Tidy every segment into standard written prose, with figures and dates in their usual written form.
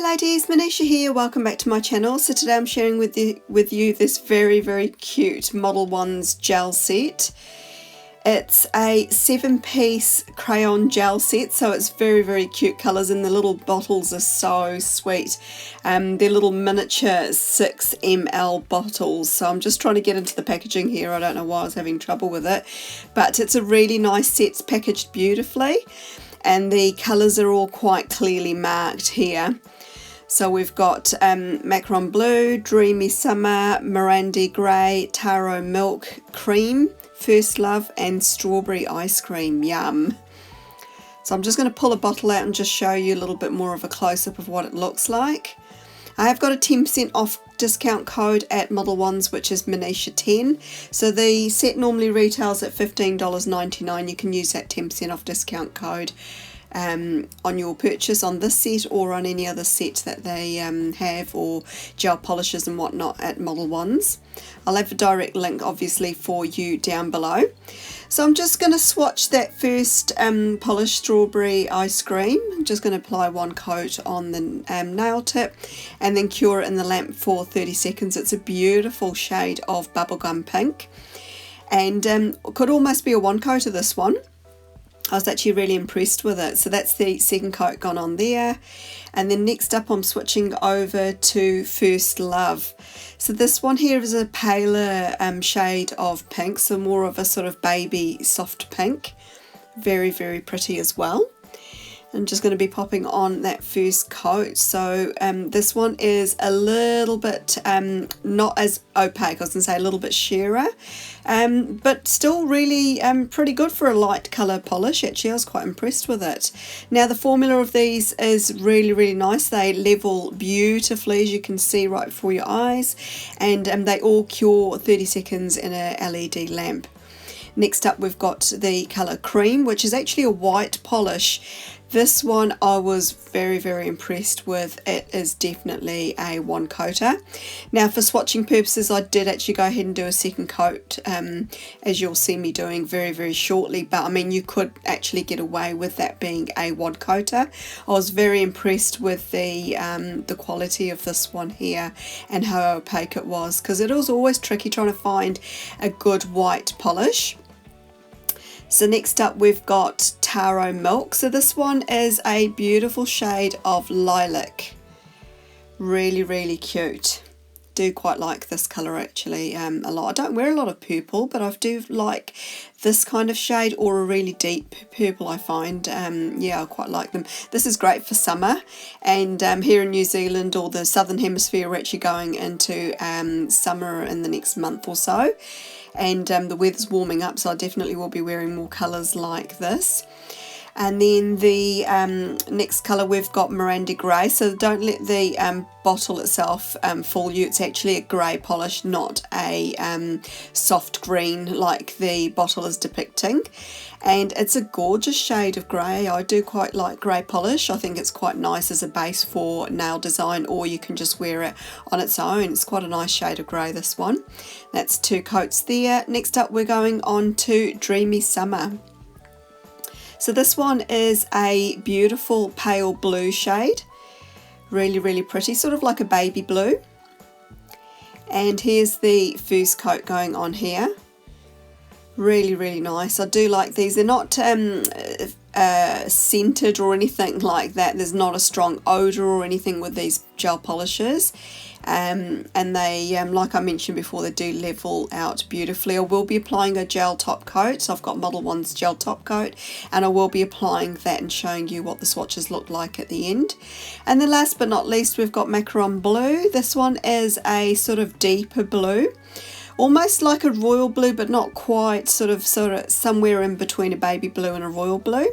ladies, Manisha here, welcome back to my channel. So today I'm sharing with you this very cute Modelones gel set. It's a 7-piece crayon gel set, so it's very cute colours, and the little bottles are so sweet. They're little miniature 6 ml bottles, so I'm just trying to get into the packaging here. I don't know why I was having trouble with it, but it's a really nice set. It's packaged beautifully and the colours are all quite clearly marked here. So we've got Macaron Blue, Dreamy Summer, Mirandy Grey, Taro Milk Cream, First Love and Strawberry Ice Cream. Yum! So I'm just going to pull a bottle out and just show you a little bit more of a close-up of what it looks like. I have got a 10% off discount code at Modelones, which is Manisha10. So the set normally retails at $15.99. You can use that 10% off discount code on your purchase on this set or on any other set that they have, or gel polishes and whatnot at Modelones. I'll have a direct link obviously for you down below. So I'm just going to swatch that first polished strawberry ice cream. I'm just going to apply one coat on the nail tip and then cure it in the lamp for 30 seconds. It's a beautiful shade of bubblegum pink, and could almost be a one coat of this one. I was actually really impressed with it. So that's the second coat gone on there. And then next up I'm switching over to First Love. So this one here is a paler shade of pink, so more of a sort of baby soft pink. Very pretty as well. I'm just going to be popping on that first coat. So this one is a little bit not as opaque, I was going to say a little bit sheerer, but still really pretty good for a light colour polish. Actually, I was quite impressed with it. Now the formula of these is really nice. They level beautifully, as you can see right before your eyes, and they all cure 30 seconds in a LED lamp. Next up we've got the colour Cream, which is actually a white polish. This one I was very impressed with. It is definitely a one coater. Now for swatching purposes I did actually go ahead and do a second coat, as you'll see me doing very shortly, but I mean you could actually get away with that being a one coater. I was very impressed with the quality of this one here and how opaque it was, because it was always tricky trying to find a good white polish. So next up we've got Taro Milk. So this one is a beautiful shade of lilac. Really cute. Do quite like this colour actually a lot. I don't wear a lot of purple, but I do like this kind of shade, or a really deep purple I find. Yeah, I quite like them. This is great for summer, and here in New Zealand or the southern hemisphere we're actually going into summer in the next month or so. And the weather's warming up, so I definitely will be wearing more colours like this. And then the next colour we've got Mirandy Grey. So don't let the bottle itself fool you. It's actually a grey polish, not a soft green like the bottle is depicting. And it's a gorgeous shade of grey. I do quite like grey polish. I think it's quite nice as a base for nail design, or you can just wear it on its own. It's quite a nice shade of grey, this one. That's two coats there. Next up we're going on to Dreamy Summer. So this one is a beautiful pale blue shade. Really pretty, sort of like a baby blue. And here's the first coat going on here. Really nice. I do like these. They're not scented or anything like that. There's not a strong odour or anything with these gel polishes. And they, like I mentioned before, they do level out beautifully. I will be applying a gel top coat, so I've got Modelones gel top coat, and I will be applying that and showing you what the swatches look like at the end. And then last but not least we've got Macaron Blue. This one is a sort of deeper blue, almost like a royal blue, but not quite, sort of somewhere in between a baby blue and a royal blue.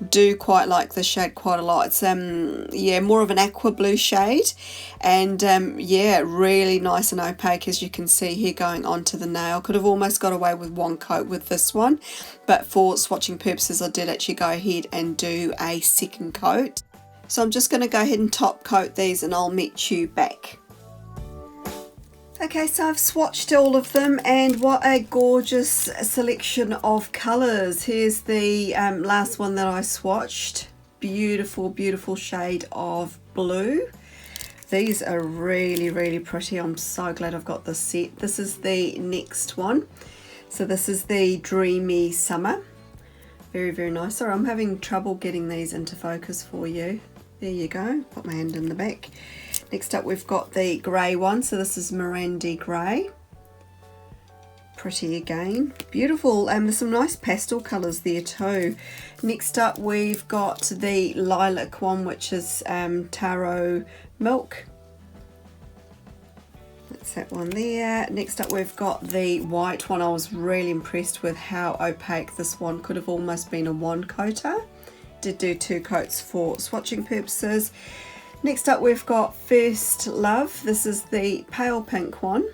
Do quite like this shade quite a lot. It's yeah, more of an aqua blue shade, and yeah, really nice and opaque, as you can see here going onto the nail. Could have almost got away with one coat with this one, but for swatching purposes I did actually go ahead and do a second coat. So I'm just going to go ahead and top coat these and I'll meet you back. Okay, so I've swatched all of them, and what a gorgeous selection of colours. Here's the last one that I swatched. Beautiful shade of blue. These are really, really pretty. I'm so glad I've got this set. This is the next one. So this is the Dreamy Summer. Very, very nice. Sorry, I'm having trouble getting these into focus for you. There you go. Put my hand in the back. Next up, we've got the grey one. So this is Mirandy Grey. Pretty again. Beautiful. There's some nice pastel colours there too. Next up, we've got the lilac one, which is Taro Milk. That's that one there. Next up, we've got the white one. I was really impressed with how opaque this one could have almost been a one coater. Did do 2 coats for swatching purposes. Next up, we've got First Love. This is the pale pink one.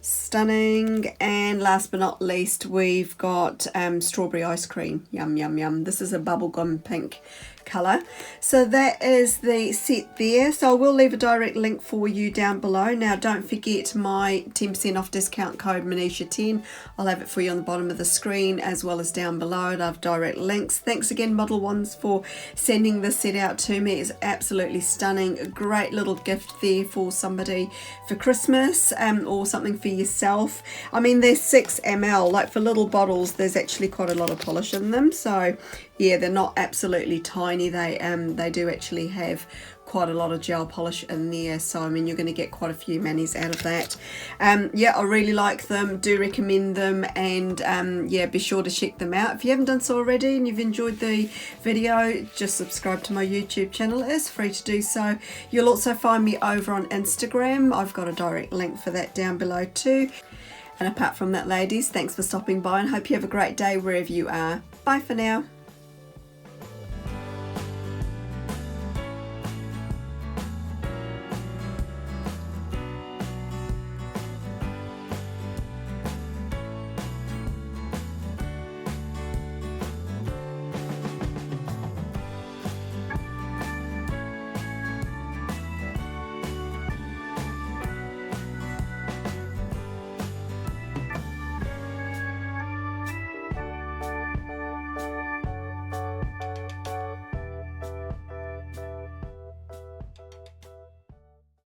Stunning. And last but not least, we've got Strawberry Ice Cream. Yum, yum, yum. This is a bubblegum pink colour. So that is the set there. So I will leave a direct link for you down below. Now don't forget my 10% off discount code Manisha10. I'll have it for you on the bottom of the screen as well as down below. I have direct links. Thanks again, Modelones, for sending this set out to me. It's absolutely stunning. A great little gift there for somebody for Christmas or something for yourself. I mean, they're 6 ml. Like for little bottles, there's actually quite a lot of polish in them. So yeah, they're not absolutely tiny. They do actually have quite a lot of gel polish in there, so I mean you're going to get quite a few manis out of that. Yeah, I really like them, do recommend them, and yeah, be sure to check them out. If you haven't done so already and you've enjoyed the video, just subscribe to my YouTube channel. It is free to do so. You'll also find me over on Instagram. I've got a direct link for that down below too. And apart from that, ladies, thanks for stopping by and hope you have a great day wherever you are. Bye for now.